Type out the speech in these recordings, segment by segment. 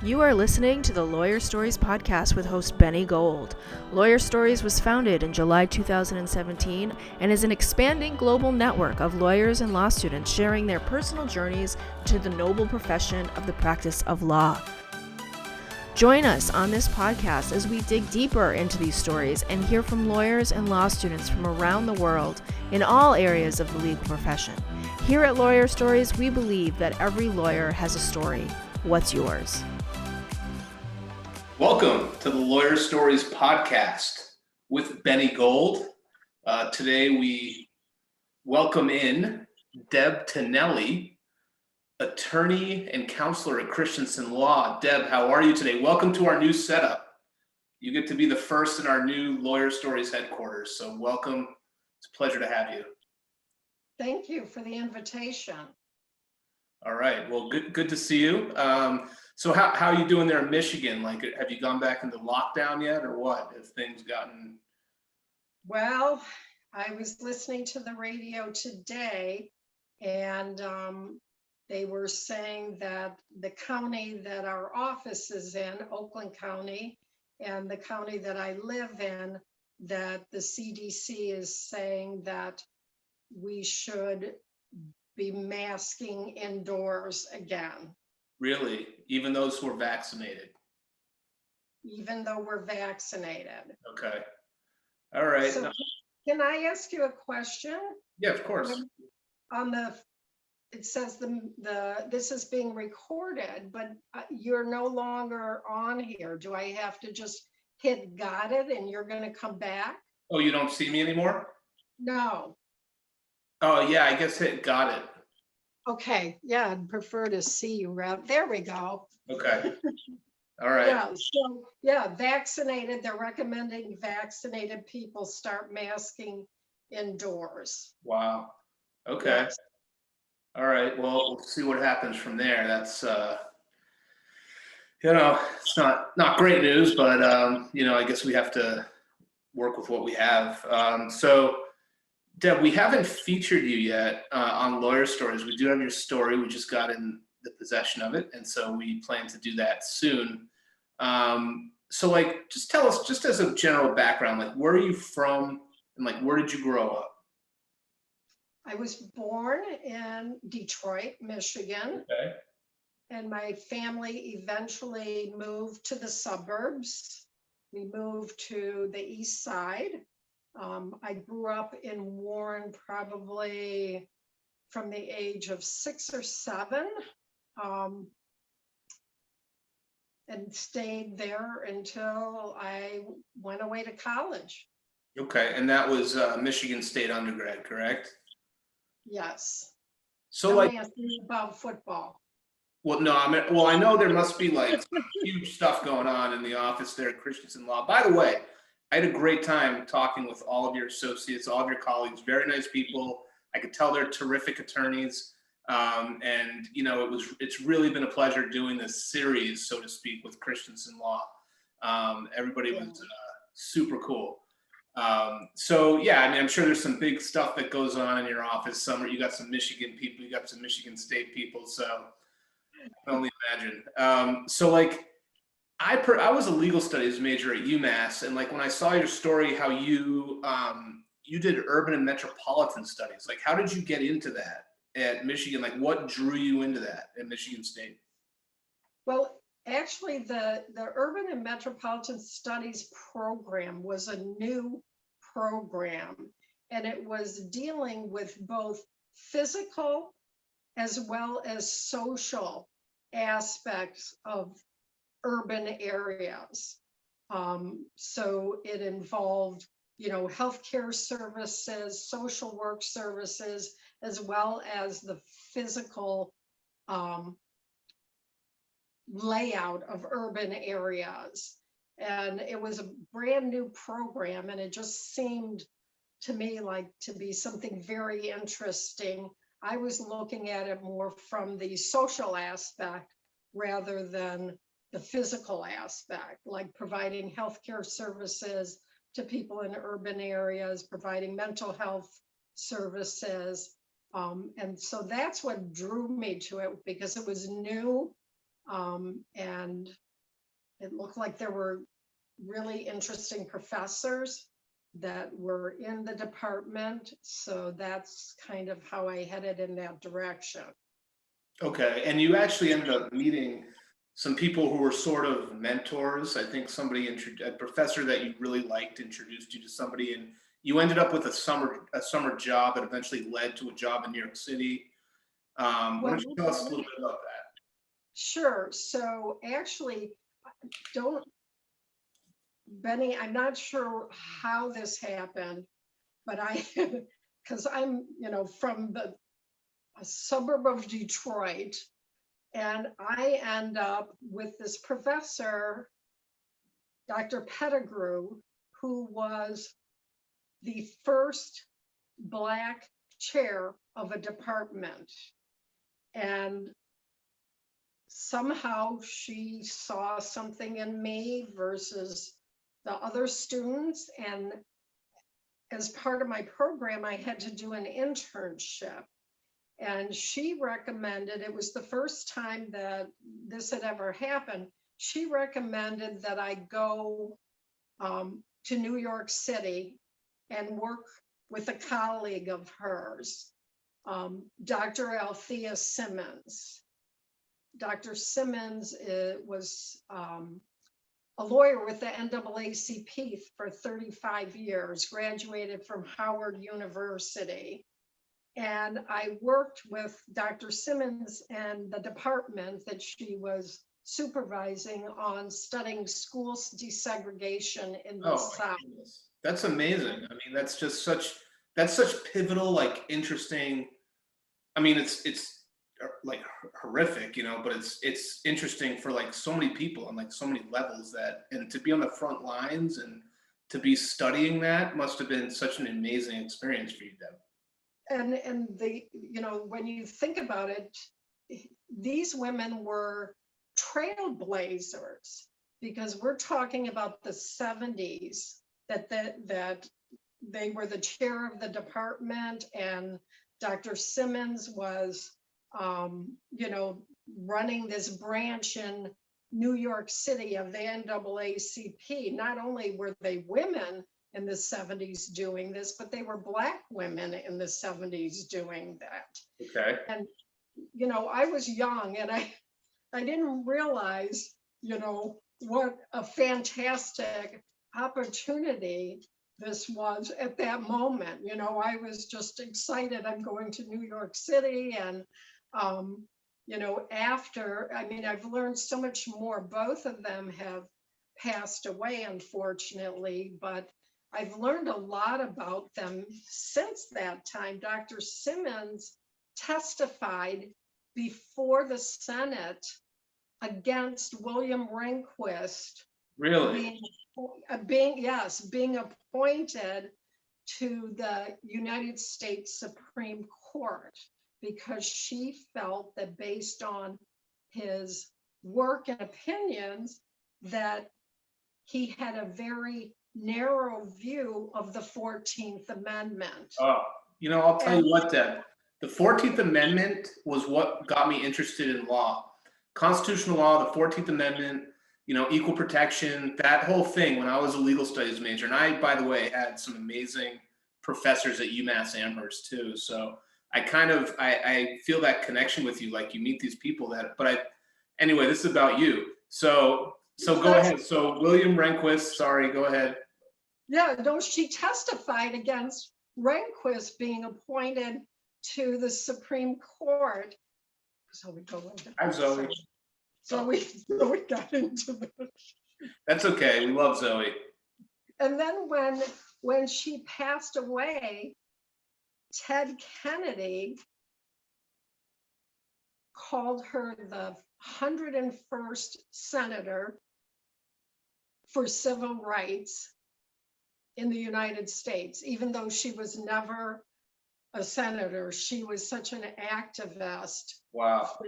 You are listening to the Lawyer Stories podcast with host Benny Gold. Lawyer Stories was founded in July 2017 and is an expanding global network of lawyers and law students sharing their personal journeys to the noble profession of the practice of law. Join us on this podcast as we dig deeper into these stories and hear from lawyers and law students from around the world in all areas of the legal profession. Here at Lawyer Stories, we believe that every lawyer has a story. What's yours? Welcome to the Lawyer Stories podcast with Benny Gold. Today we welcome in Deb Tonelli, attorney and counselor at Christensen Law. Deb, how are you today? Welcome to our new setup. You get to be the first in our new Lawyer Stories headquarters, so welcome. It's a pleasure to have you. Thank you for the invitation. All right, well, good to see you. So how are you doing there in Michigan? Like, have you gone back into lockdown yet or what? Have things gotten? Well, I was listening to the radio today and they were saying that the county that our office is in, Oakland County, and the county that I live in, that the CDC is saying that we should be masking indoors again. Really? Even those who are vaccinated? Even though we're vaccinated. Okay. All right. So can I ask you a question? Yeah, of course. It says this is being recorded, but you're no longer on here. Do I have to just hit got it and you're going to come back? Oh, you don't see me anymore? No. Oh, yeah, I guess hit got it. Okay. Yeah, I'd prefer to see you. There we go. Okay. All right. Yeah. So yeah, vaccinated. They're recommending vaccinated people start masking indoors. Wow. Okay. Yes. All right. Well, we'll see what happens from there. That's it's not great news, but I guess we have to work with what we have. So Deb, we haven't featured you yet on Lawyer Stories. We do have your story. We just got in the possession of it, and so we plan to do that soon. So just tell us, just as a general background, where are you from and where did you grow up? I was born in Detroit, Michigan. Okay. And my family eventually moved to the suburbs. We moved to the east side. I grew up in Warren probably from the age of 6 or 7, and stayed there until I went away to college. Okay, and that was Michigan State undergrad, correct? Yes. So Don't ask me about football. Well, no, I know there must be huge stuff going on in the office there at Christensen Law. By the way, I had a great time talking with all of your associates, all of your colleagues, very nice people. I could tell they're terrific attorneys. And it's really been a pleasure doing this series, so to speak, with Christensen Law. Everybody was super cool. So yeah, I'm sure there's some big stuff that goes on in your office. You got some Michigan people, you got some Michigan State people. So I can only imagine. I was a legal studies major at UMass, and when I saw your story, how you did urban and metropolitan studies, how did you get into that at Michigan? What drew you into that at Michigan State? Well, actually, the urban and metropolitan studies program was a new program, and it was dealing with both physical as well as social aspects of urban areas. So it involved, healthcare services, social work services, as well as the physical layout of urban areas. And it was a brand new program, and it just seemed to me to be something very interesting. I was looking at it more from the social aspect rather than the physical aspect, providing healthcare services to people in urban areas, providing mental health services. And so that's what drew me to it, because it was new And it looked like there were really interesting professors that were in the department. So that's kind of how I headed in that direction. Okay, and you actually ended up meeting some people who were sort of mentors. I think a professor that you really liked introduced you to somebody, and you ended up with a summer job that eventually led to a job in New York City. Why Well, don't you tell us a little bit about that? sure. So actually, don't, Benny, I'm not sure how this happened, but because I'm, from a suburb of Detroit, and I end up with this professor, Dr. Pettigrew, who was the first Black chair of a department. And somehow she saw something in me versus the other students. And as part of my program, I had to do an internship. And she recommended, it was the first time that this had ever happened. She recommended that I go to New York City and work with a colleague of hers, Dr. Althea Simmons. Dr. Simmons was a lawyer with the NAACP for 35 years, graduated from Howard University. And I worked with Dr. Simmons and the department that she was supervising on studying school desegregation in the South. Goodness. That's amazing. I mean, that's such pivotal, like interesting. I mean, it's like horrific, but it's interesting for like so many people on like so many levels, and to be on the front lines and to be studying that must have been such an amazing experience for you, Deb. And when you think about it, these women were trailblazers, because we're talking about the 70s that they were the chair of the department, and Dr. Simmons was running this branch in New York City of the NAACP. Not only were they women in the 70s doing this, but they were Black women in the 70s doing that. Okay. And, I was young, and I didn't realize, what a fantastic opportunity this was at that moment. I was just excited. I'm going to New York City, and, I've learned so much more. Both of them have passed away, unfortunately, but I've learned a lot about them since that time. Dr. Simmons testified before the Senate against William Rehnquist. Really? Being appointed to the United States Supreme Court, because she felt that based on his work and opinions that he had a very narrow view of the 14th Amendment. Oh, I'll tell you what, Deb. The 14th Amendment was what got me interested in law. Constitutional law, the 14th Amendment, equal protection, that whole thing when I was a legal studies major. And I, by the way, had some amazing professors at UMass Amherst too. So I feel that connection with you, like you meet these people anyway, this is about you. So go ahead. So William Rehnquist, sorry, go ahead. Yeah, no, she testified against Rehnquist being appointed to the Supreme Court. So we go into Hi, Zoe. So we got into this. That's okay. We love Zoe. And then when she passed away, Ted Kennedy called her the 101st senator for civil rights in the United States. Even though she was never a senator, she was such an activist. Wow. For,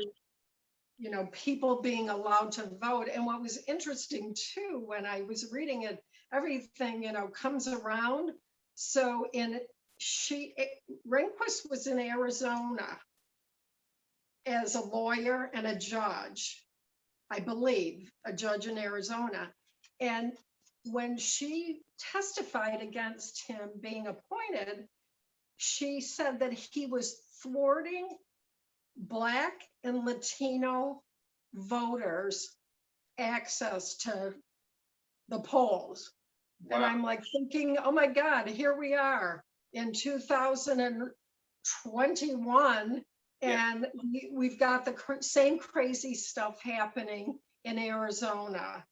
people being allowed to vote. And what was interesting too, when I was reading it, everything, comes around. So Rehnquist was in Arizona as a lawyer and a judge. I believe, a judge in Arizona. And when she testified against him being appointed, she said that he was thwarting Black and Latino voters' access to the polls. And Wow. I'm like thinking, oh my God, here we are in 2021, Yeah. and we've got the same crazy stuff happening in Arizona.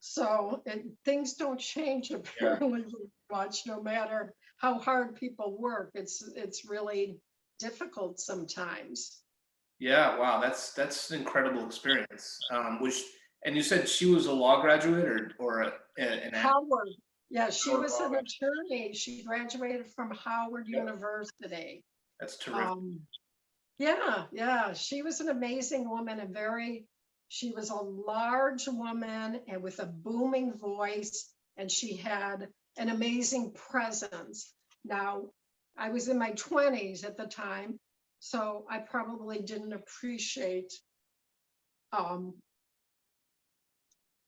So things don't change apparently much, no matter how hard people work. It's really difficult sometimes. Yeah, wow, that's an incredible experience. And you said she was a law graduate or an Howard, yeah, she Howard was law an graduate. attorney. She graduated from Howard Yeah, University. that's terrific. Um, yeah, she was an amazing woman and she was a large woman and with a booming voice, and she had an amazing presence. Now, I was in my 20s at the time, so I probably didn't appreciate um,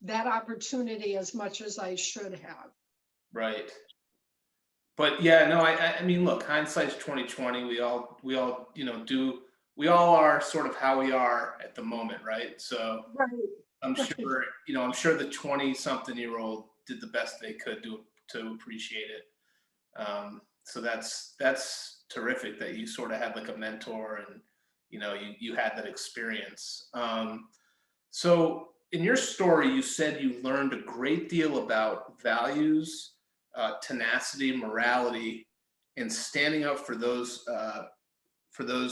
that opportunity as much as I should have. Right. But yeah, no, I mean, look, hindsight's 2020. We all are sort of how we are at the moment, right? So Right, I'm right. sure, I'm sure the 20-something-year-old did the best they could to appreciate it. So that's terrific that you sort of had like a mentor and you had that experience. So in your story, you said you learned a great deal about values, tenacity, morality, and standing up for those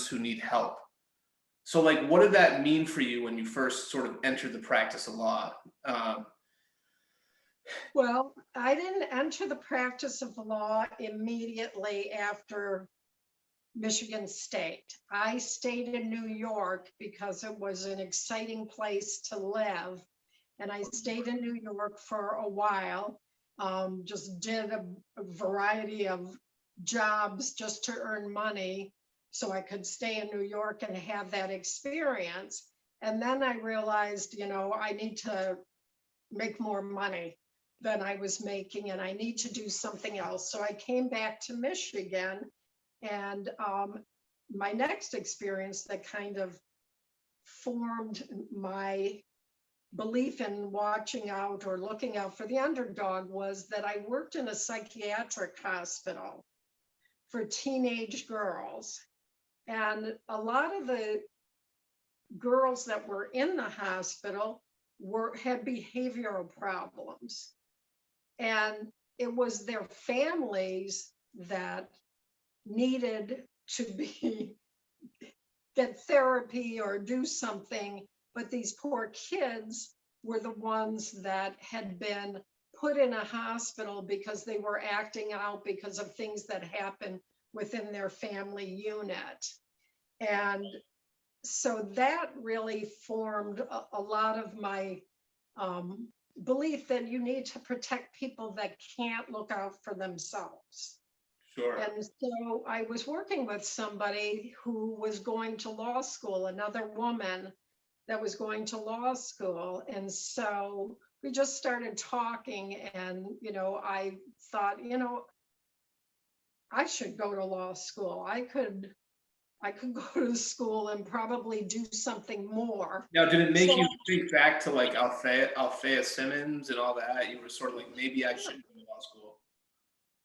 who need help. So, like, what did that mean for you when you first sort of entered the practice of law? Um, Well, I didn't enter the practice of law immediately after Michigan State. I stayed in New York because it was an exciting place to live. And I stayed in New York for a while, just did a variety of jobs just to earn money so I could stay in New York and have that experience. And then I realized, I need to make more money than I was making, and I need to do something else. So I came back to Michigan, and my next experience that kind of formed my belief in watching out or looking out for the underdog was that I worked in a psychiatric hospital for teenage girls. And a lot of the girls that were in the hospital had behavioral problems. And it was their families that needed to get therapy or do something, but these poor kids were the ones that had been put in a hospital because they were acting out because of things that happened within their family unit. And so that really formed a lot of my belief that you need to protect people that can't look out for themselves. sure. And so I was working with somebody who was going to law school, another woman that was going to law school. And so we just started talking, and, I thought, I should go to law school. I could go to school and probably do something more. Now, did it make So you think back to like Althea Simmons and all that? You were sort of like, maybe I should go to law school.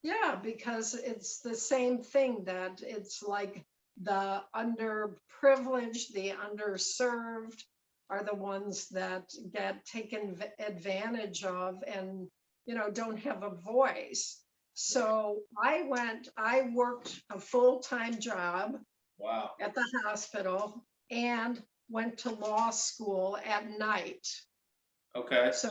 yeah, because it's the same thing, that it's like the underprivileged, the underserved are the ones that get taken advantage of and, don't have a voice. So I worked a full-time job Wow. at the hospital and went to law school at night. Okay. So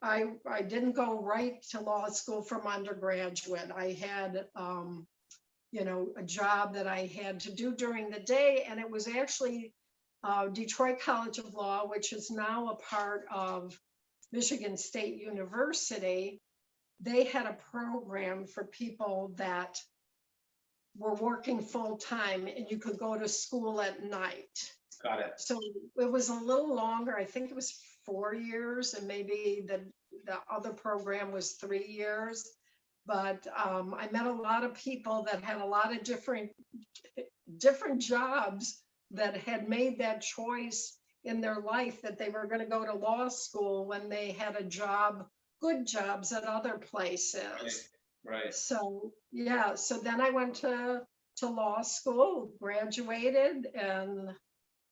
I didn't go right to law school from undergraduate. I had a job that I had to do during the day, and it was actually Detroit College of Law, which is now a part of Michigan State University. They had a program for people that were working full time, and you could go to school at night. Got it. So it was a little longer. I think it was 4 years, and maybe the other program was 3 years. But I met a lot of people that had a lot of different jobs that had made that choice in their life that they were going to go to law school when they had a job, good jobs at other places. Right. So yeah, so then I went to law school, graduated, and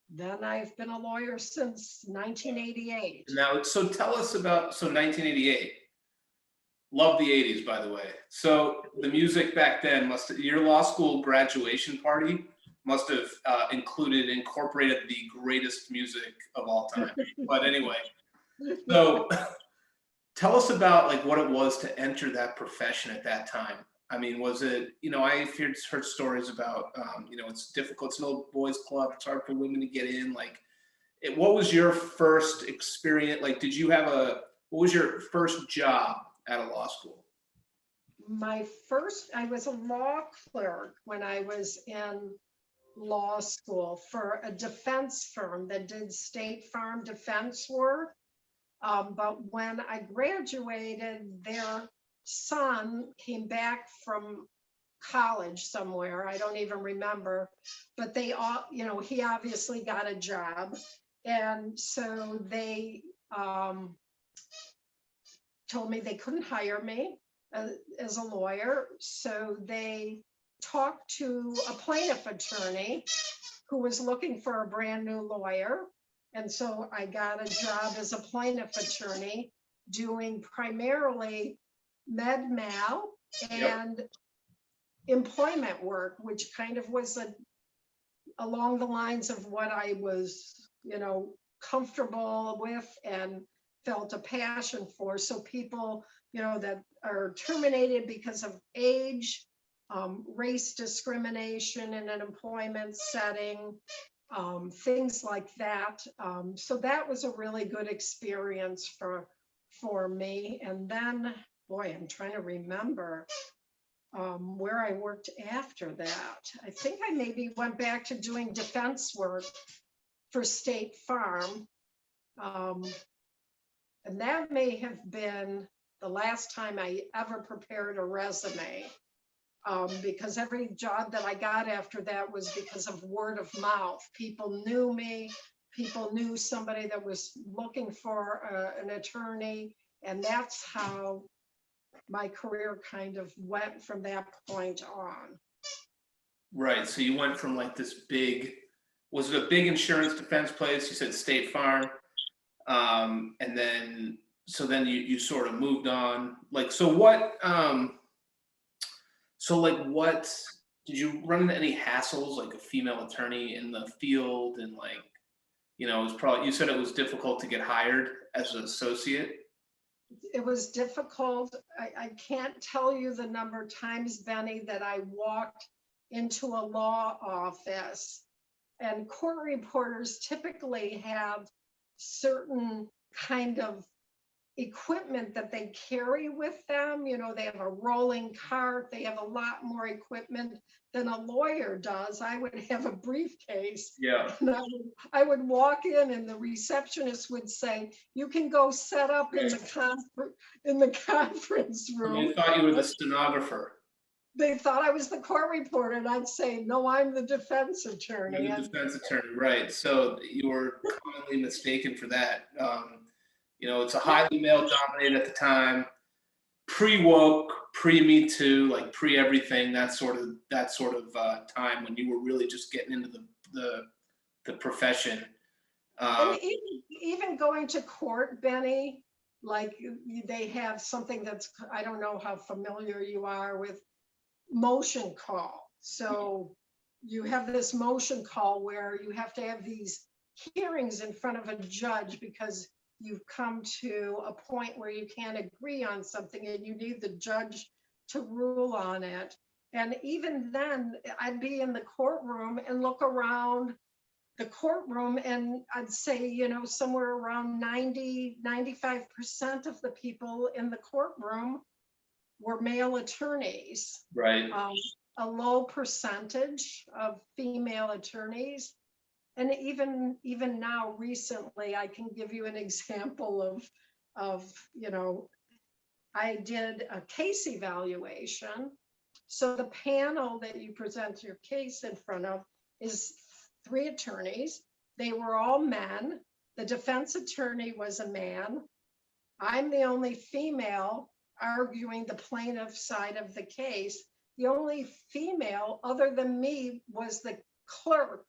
then I've been a lawyer since 1988. Now, so tell us about, so 1988. Love the 80s, by the way. So the music back then your law school graduation party must have incorporated the greatest music of all time. But anyway, so tell us about like what it was to enter that profession at that time. I mean, was it, I've heard stories about, it's difficult. It's an old boys club. It's hard for women to get in. Like, what was your first experience? Like, what was your first job at a law school? I was a law clerk when I was in law school for a defense firm that did state farm defense work. But when I graduated, their son came back from college somewhere. I don't even remember, but they all, he obviously got a job. And so they told me they couldn't hire me as a lawyer. So they talked to a plaintiff attorney who was looking for a brand new lawyer. And so I got a job as a plaintiff attorney doing primarily med mal and employment work, which kind of was along the lines of what I was, comfortable with and felt a passion for. So people, that are terminated because of age, race discrimination in an employment setting, things like that. So that was a really good experience for me. And then, boy, I'm trying to remember where I worked after that. I think I maybe went back to doing defense work for State Farm. And that may have been the last time I ever prepared a resume. Because every job that I got after that was because of word of mouth. People knew me, people knew somebody that was looking for an attorney, and that's how my career kind of went from that point on. Right, so you went from like this was it a big insurance defense place? You said State Farm, and then you sort of moved on. Like, so what? So like, what did you run into any hassles, like a female attorney in the field, and like, it was probably, you said it was difficult to get hired as an associate. It was difficult. I can't tell you the number of times, Benny, that I walked into a law office, and court reporters typically have certain kind of equipment that they carry with them. They have a rolling cart, they have a lot more equipment than a lawyer does. I would have a briefcase. Yeah. And I would walk in, and the receptionist would say, "You can go set up in the conference room." They thought you were the stenographer. They thought I was the court reporter, and I'd say, "No, I'm the defense attorney." You're the defense attorney, right? So you were commonly mistaken for that. It's a highly male-dominated at the time, pre-woke, pre-Me Too, like pre-everything. That sort of time when you were really just getting into the profession. And even going to court, Benny, like they have something that's, I don't know how familiar you are with motion call. So you have this motion call where you have to have these hearings in front of a judge because you've come to a point where you can't agree on something and you need the judge to rule on it. And even then, I'd be in the courtroom and look around the courtroom, and I'd say, somewhere around 95% of the people in the courtroom were male attorneys. Right. A low percentage of female attorneys. And even now, recently, I can give you an example of, I did a case evaluation. So the panel that you present your case in front of is 3 attorneys. They were all men. The defense attorney was a man. I'm the only female arguing the plaintiff side of the case. The only female other than me was the clerk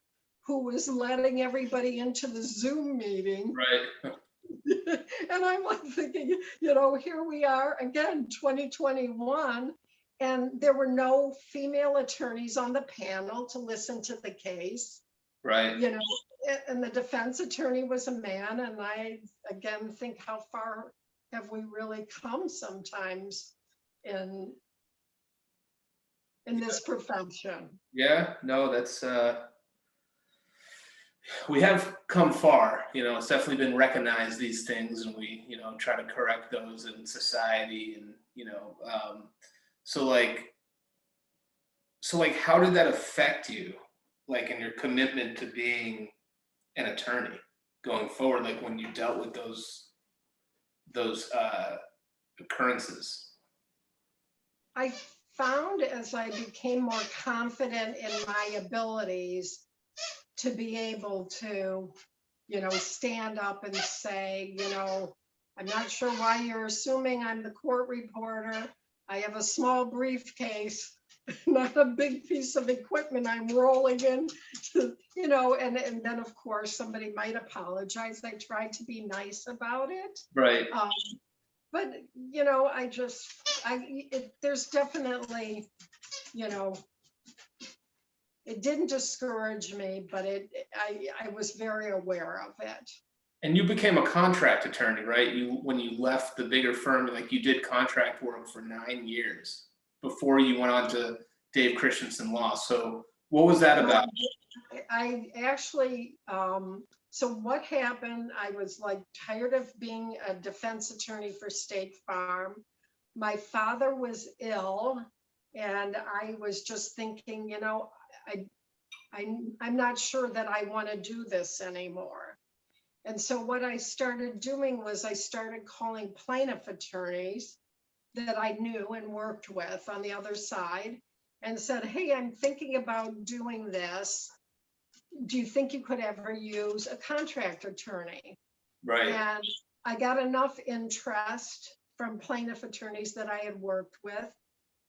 who was letting everybody into the Zoom meeting. Right. And I'm like thinking, here we are again, 2021, and there were no female attorneys on the panel to listen to the case. Right. And the defense attorney was a man. And I, again, think how far have we really come sometimes in this profession? Yeah, no, that's, we have come far, it's definitely been recognized, these things, and we, try to correct those in society. And, so how did that affect you, like in your commitment to being an attorney going forward, like when you dealt with those occurrences? I found as I became more confident in my abilities to be able to, stand up and say, I'm not sure why you're assuming I'm the court reporter. I have a small briefcase, not a big piece of equipment I'm rolling in, and then of course somebody might apologize. I tried to be nice about it. Right. But, there's definitely, it didn't discourage me, but I was very aware of it. And you became a contract attorney, right? When you left the bigger firm, like you did contract work for 9 years before you went on to Dave Christensen Law. So what was that about? I actually, so what happened, I was like tired of being a defense attorney for State Farm. My father was ill, and I was just thinking, I'm not sure that I want to do this anymore. And so what I started doing was I started calling plaintiff attorneys that I knew and worked with on the other side and said, hey, I'm thinking about doing this. Do you think you could ever use a contract attorney? Right. And I got enough interest from plaintiff attorneys that I had worked with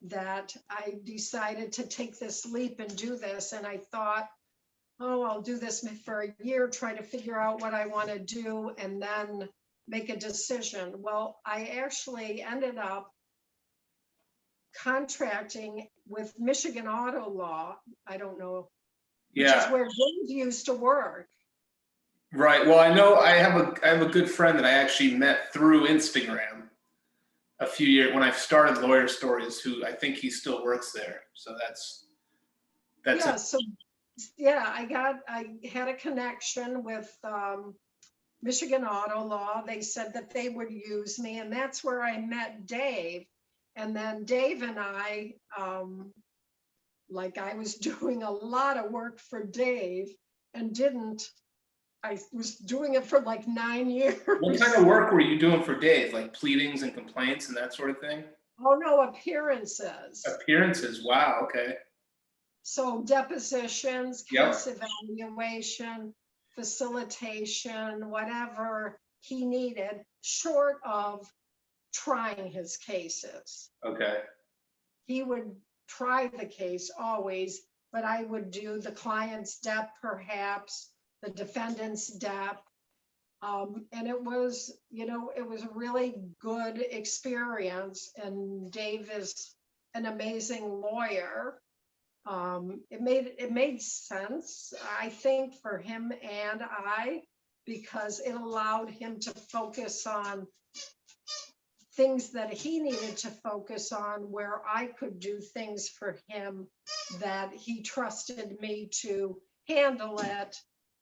that I decided to take this leap and do this. And I thought, oh, I'll do this for a year, try to figure out what I want to do, and then make a decision. Well, I actually ended up contracting with Michigan Auto Law. I don't know, which is where Dave used to work. Right. Well, I know I have a good friend that I actually met through Instagram a few years when I started Lawyer Stories, who I think he still works there. So that's I had a connection with Michigan Auto Law. They said that they would use me, and that's where I met Dave. And then Dave and I was doing a lot of work for Dave and I was doing it for like 9 years. What kind of work were you doing for Dave? Like pleadings and complaints and that sort of thing? Oh no, appearances. Appearances, wow, okay. So depositions, case evaluation, facilitation, whatever he needed, short of trying his cases. Okay. He would try the case always, but I would do the client's dep, perhaps the defendant's dep. And it was a really good experience. And Dave is an amazing lawyer. It made sense, I think, for him and I, because it allowed him to focus on things that he needed to focus on, where I could do things for him that he trusted me to handle it.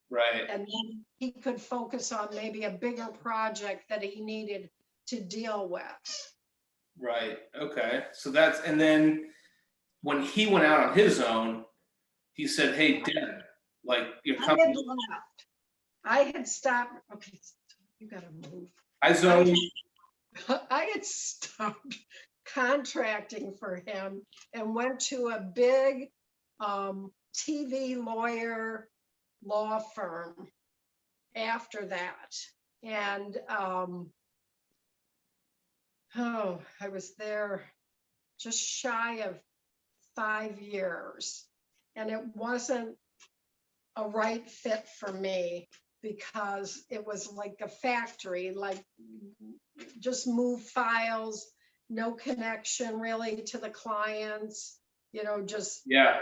Right. And then he could focus on maybe a bigger project that he needed to deal with. Right. Okay. So and then when he went out on his own, he said, hey, Deb, Like your I company? had left. I had stopped. Okay, you gotta move. I zone. I had stopped contracting for him and went to a big TV lawyer law firm after that. And I was there just shy of 5 years, and it wasn't a right fit for me because it was like a factory, like just move files, no connection really to the clients, just Yeah.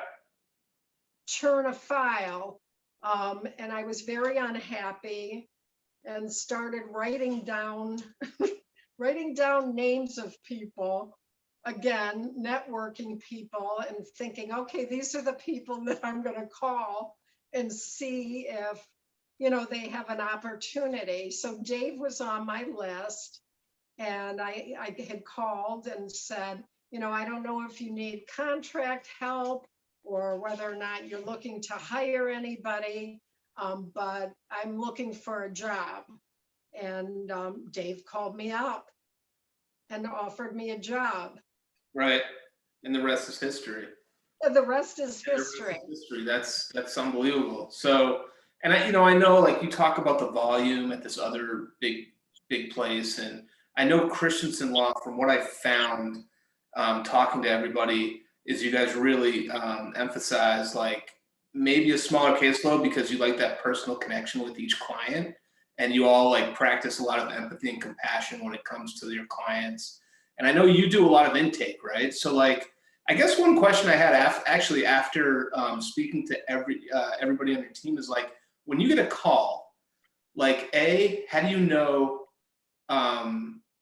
churn a file. And I was very unhappy and started writing down writing down names of people, again, networking people, and thinking, okay, these are the people that I'm going to call and see if, they have an opportunity. So Dave was on my list, and I had called and said, I don't know if you need contract help or whether or not you're looking to hire anybody, but I'm looking for a job. And Dave called me up and offered me a job. Right. And the rest is history. And the rest is history. That's unbelievable. So, and I know like you talk about the volume at this other big place, and I know Christensen Law, from what I found, talking to everybody, is you guys really emphasize like maybe a smaller caseload because you like that personal connection with each client, and you all like practice a lot of empathy and compassion when it comes to your clients. And I know you do a lot of intake, right? So like, I guess one question I had actually after speaking to everybody on your team is like, when you get a call, like how do you know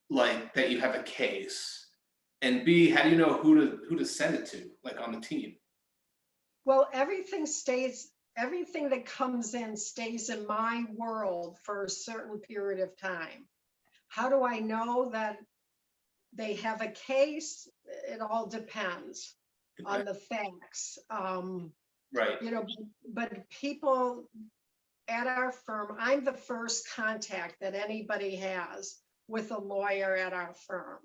like that you have a case, and B, how do you know who to send it to, like on the team? Well, everything that comes in stays in my world for a certain period of time. How do I know that they have a case? It all depends on the facts. Right. But people at our firm, I'm the first contact that anybody has with a lawyer at our firm.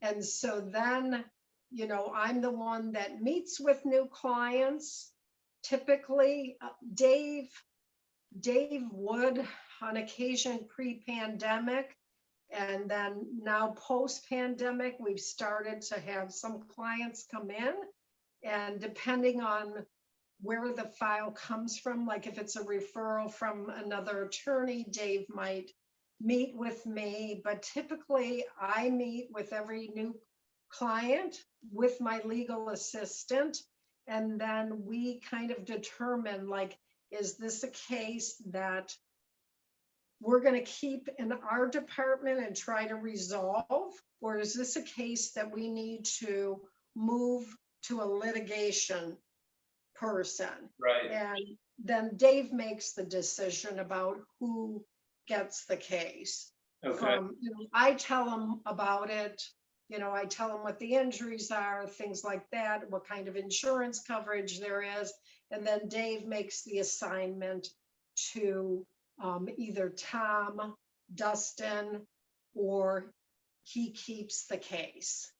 And so then, I'm the one that meets with new clients. Typically, Dave would on occasion pre-pandemic, and then now post-pandemic, we've started to have some clients come in, and depending on where the file comes from, like if it's a referral from another attorney, Dave might meet with me, but typically I meet with every new client with my legal assistant, and then we kind of determine, like, is this a case that we're going to keep in our department and try to resolve, or is this a case that we need to move to a litigation person? Right. And then Dave makes the decision about who gets the case. Okay. I tell him about it. I tell him what the injuries are, things like that, what kind of insurance coverage there is. And then Dave makes the assignment to either Tom, Dustin, or he keeps the case.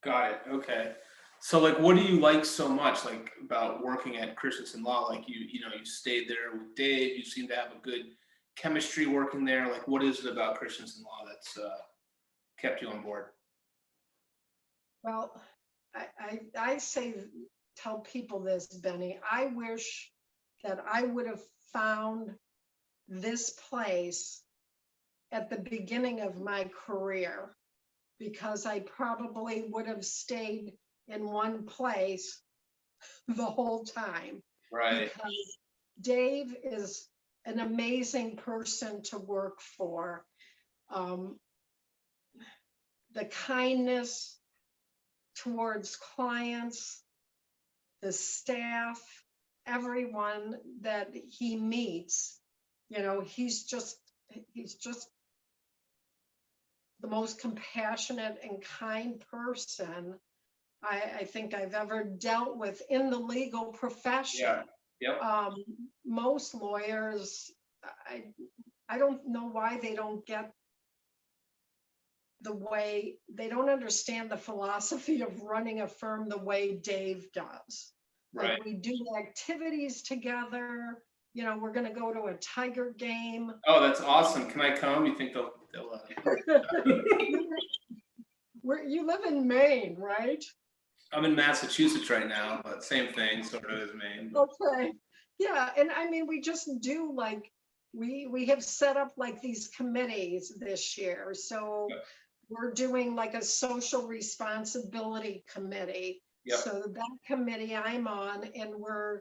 Got it. Okay. So like, what do you like so much like about working at Christensen Law? Like you stayed there with Dave, you seem to have a good chemistry working there. Like, what is it about Christensen Law that's kept you on board? Well, I tell people this, Benny. I wish that I would have found this place at the beginning of my career, because I probably would have stayed in one place the whole time. Right. Because Dave is an amazing person to work for. The kindness towards clients, the staff, everyone that he meets, he's just the most compassionate and kind person I think I've ever dealt with in the legal profession. Yeah. Yep. Most lawyers, I don't know why they don't get the way, they don't understand the philosophy of running a firm the way Dave does. Right. Like we do activities together, you know, we're gonna go to a Tiger game. Oh, that's awesome. Can I come? You think they'll You live in Maine, right? I'm in Massachusetts right now, but same thing, sort of as Maine. Okay. Yeah, and I mean, we just do like, we have set up like these committees this year. So Yep. we're doing like a social responsibility committee. Yep. So that committee I'm on, and we're,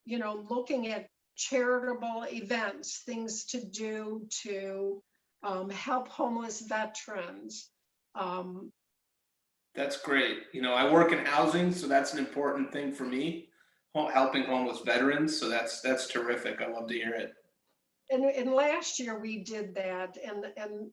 you know, looking at charitable events, things to do to help homeless veterans. That's great. You know, I work in housing, so that's an important thing for me, helping homeless veterans. So that's terrific. I love to hear it. And last year we did that, and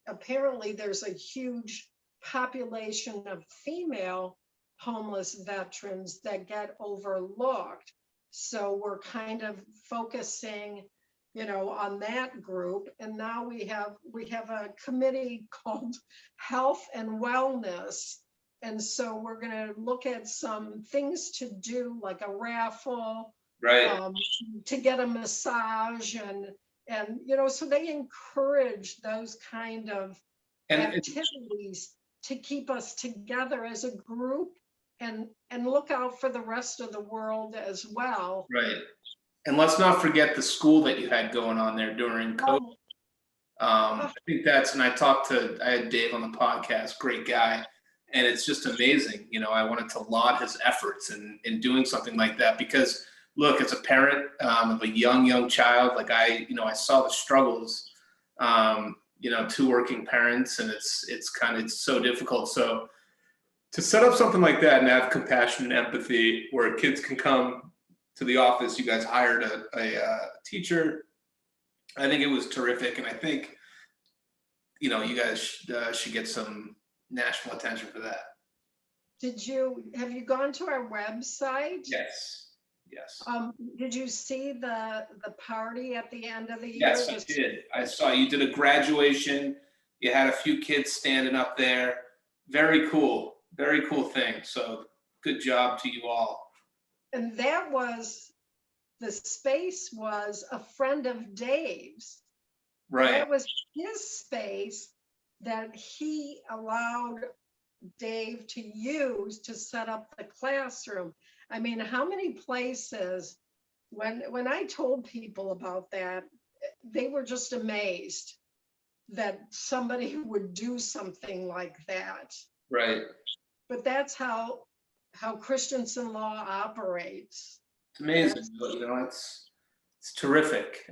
apparently there's a huge population of female homeless veterans that get overlooked. So we're kind of focusing, you know, on that group. And now we have a committee called Health and Wellness. And so we're going to look at some things to do, like a raffle, Right. to get a massage, and you know, so they encourage those kind of activities to keep us together as a group, and look out for the rest of the world as well. Right. And let's not forget the school that you had going on there during COVID. I think I had Dave on the podcast, great guy. And it's just amazing. You know, I wanted to laud his efforts in doing something like that, because look, as a parent of a young child, like I saw the struggles, two working parents, and it's so difficult. So to set up something like that and have compassion and empathy where kids can come to the office, you guys hired a teacher. I think it was terrific. And I think, you guys should get some national attention for that. Have you gone to our website? Yes. Did you see the party at the end of the year? Yes, I did. I saw you did a graduation. You had a few kids standing up there. Very cool thing. So good job to you all. And the space was a friend of Dave's. Right. That was his space that he allowed Dave to use to set up the classroom. I mean, how many places, when I told people about that, they were just amazed that somebody would do something like that. Right. But that's how Christensen Law operates. It's amazing. It's terrific.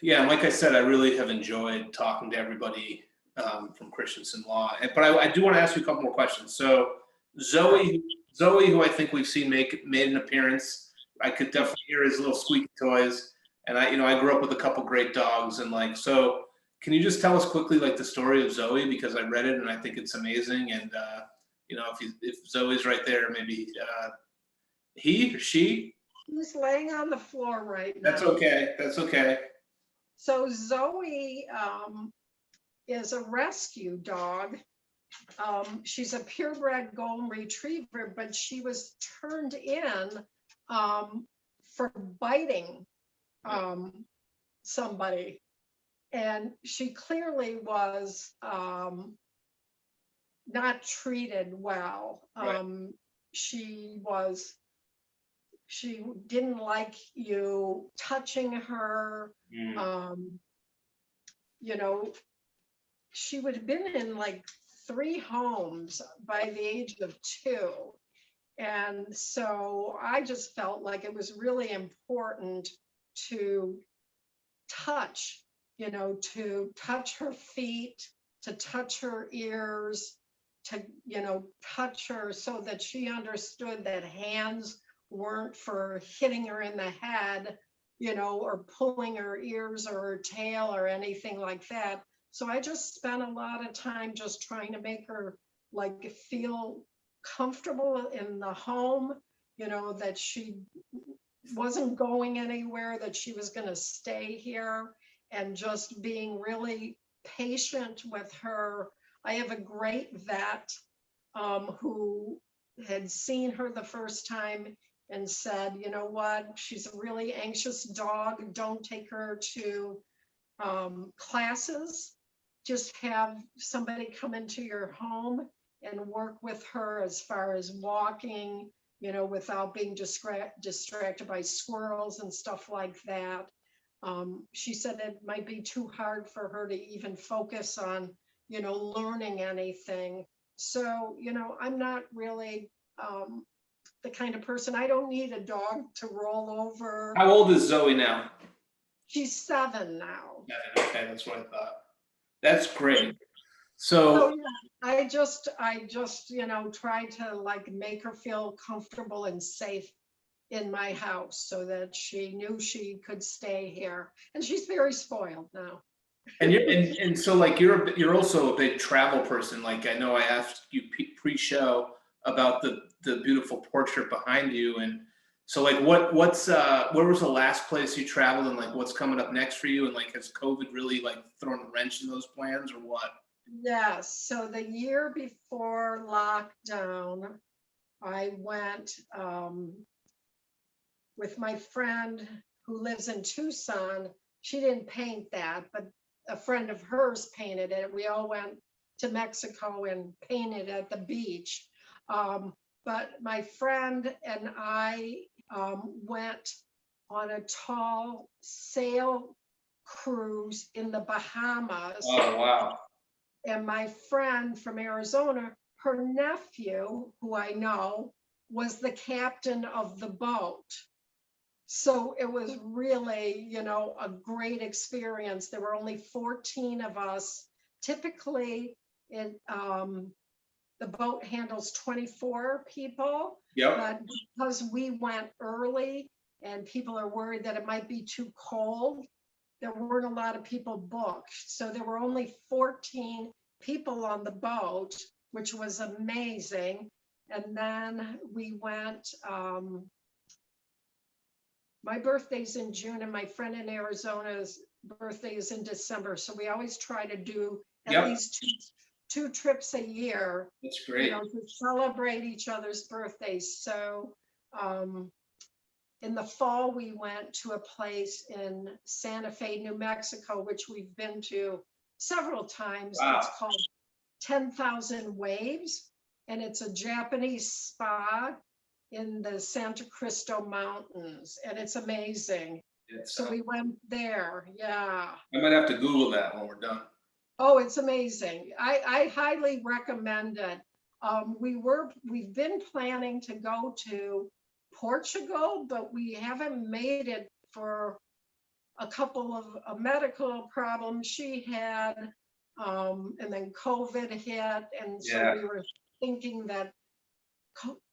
Yeah, and like I said, I really have enjoyed talking to everybody from Christensen Law. But I do want to ask you a couple more questions. So Zoe, who I think we've seen made an appearance, I could definitely hear his little squeaky toys. And I grew up with a couple great dogs, and so can you just tell us quickly the story of Zoe, because I read it and I think it's amazing. And if Zoe's right there, maybe he or she. He's laying on the floor right now. That's okay. So Zoe is a rescue dog. She's a purebred golden retriever, but she was turned in for biting somebody. And she clearly was not treated well. Right. She didn't like you touching her. She would have been in 3 homes by the age of 2. And so I just felt like it was really important to touch her feet, to touch her ears, to, touch her so that she understood that hands weren't for hitting her in the head, or pulling her ears or her tail or anything like that. So I just spent a lot of time just trying to make her feel comfortable in the home, that she wasn't going anywhere, that she was going to stay here, and just being really patient with her. I have a great vet who had seen her the first time and said, you know what, she's a really anxious dog. Don't take her to classes. Just have somebody come into your home and work with her as far as walking, without being distracted by squirrels and stuff like that. She said it might be too hard for her to even focus on, learning anything. So, I'm not really the kind of person, I don't need a dog to roll over. How old is Zoe now? She's 7 now. Okay, that's what I thought. That's great. So So, yeah, I just, try to like make her feel comfortable and safe in my house so that she knew she could stay here. And she's very spoiled now. and so like you're also a big travel person. Like I know I asked you pre-show about the beautiful portrait behind you, and so like where was the last place you traveled, and like what's coming up next for you, and like has COVID really like thrown a wrench in those plans or what? Yes. So the year before lockdown, I went with my friend who lives in Tucson. She didn't paint that, but a friend of hers painted it. We all went to Mexico and painted at the beach. But my friend and I went on a tall sail cruise in the Bahamas. Oh wow. And my friend from Arizona, her nephew, who I know, was the captain of the boat. So it was really, a great experience. There were only 14 of us. Typically, the boat handles 24 people. Yep. But because we went early and people are worried that it might be too cold, there weren't a lot of people booked. So there were only 14 people on the boat, which was amazing. And then we went, my birthday's in June and my friend in Arizona's birthday is in December. So we always try to do at least two trips a year. That's great. To celebrate each other's birthdays. So in the fall, we went to a place in Santa Fe, New Mexico, which we've been to several times. Wow. It's called 10,000 Waves, and it's a Japanese spa in the Santa Cristo Mountains, and it's amazing. So we went there. Yeah. I might have to Google that when we're done. Oh, it's amazing. I highly recommend it. We've been planning to go to Portugal, but we haven't made it for a couple of medical problems she had, and then COVID hit, and so we were thinking that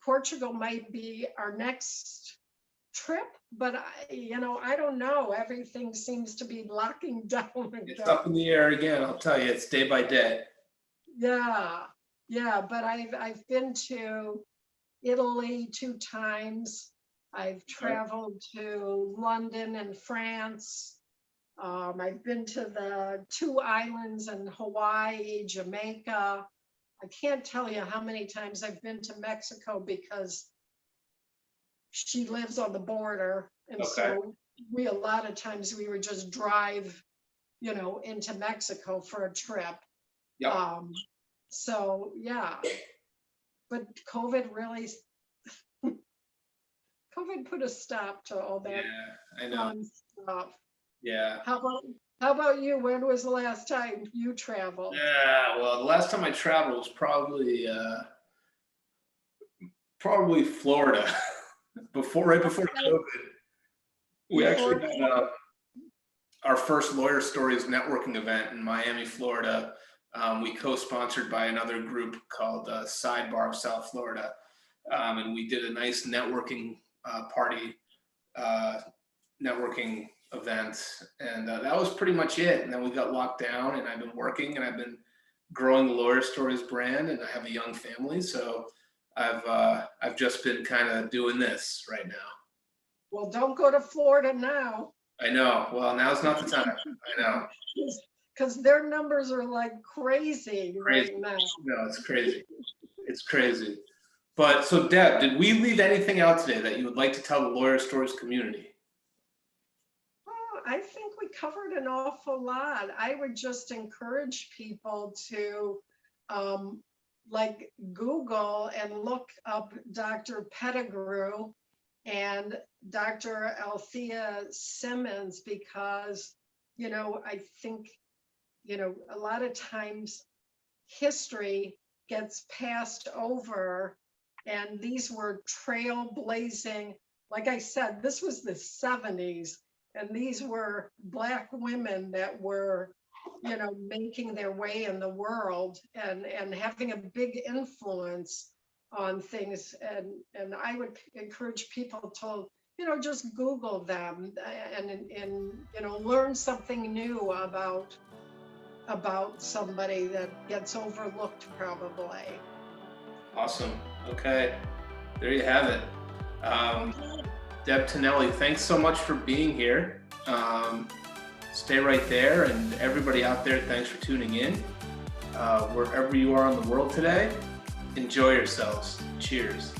Portugal might be our next trip, but I don't know. Everything seems to be locking down. It's up in the air again. I'll tell you, it's day by day. Yeah, but I've been to Italy 2 times. I've traveled to London and France. I've been to the 2 islands in Hawaii, Jamaica. I can't tell you how many times I've been to Mexico because she lives on the border. And so a lot of times we would just drive, into Mexico for a trip. Yep. So yeah, but COVID really, COVID put a stop to all that. Yeah, I know. Stuff. Yeah. How about you? When was the last time you traveled? Yeah, well, the last time I traveled was probably Florida. Right before COVID. We actually had our first Lawyer Stories networking event in Miami, Florida. We co-sponsored by another group called Sidebar of South Florida. And we did a nice networking party, networking event. And that was pretty much it. And then we got locked down, and I've been working, and I've been growing the Lawyer Stories brand, and I have a young family. So I've just been kind of doing this right now. Well, don't go to Florida now. I know. Well, now's not the time. I know. Because their numbers are like crazy Crazy. right now. No, it's crazy. It's crazy. But so Deb, did we leave anything out today that you would like to tell the Lawyer Stories community? Oh, I think we covered an awful lot. I would just encourage people to like Google and look up Dr. Pettigrew and Dr. Althea Simmons, because, you know, I think, you know, a lot of times history gets passed over, and these were trailblazing. Like I said, this was the 70s, and these were Black women that were, you know, making their way in the world and having a big influence on things. And I would encourage people to, you know, just Google them and you know, learn something new about somebody that gets overlooked probably. Awesome. Okay. There you have it. Deb Tonelli, thanks so much for being here. Stay right there, and everybody out there, thanks for tuning in. Wherever you are in the world today, enjoy yourselves. Cheers.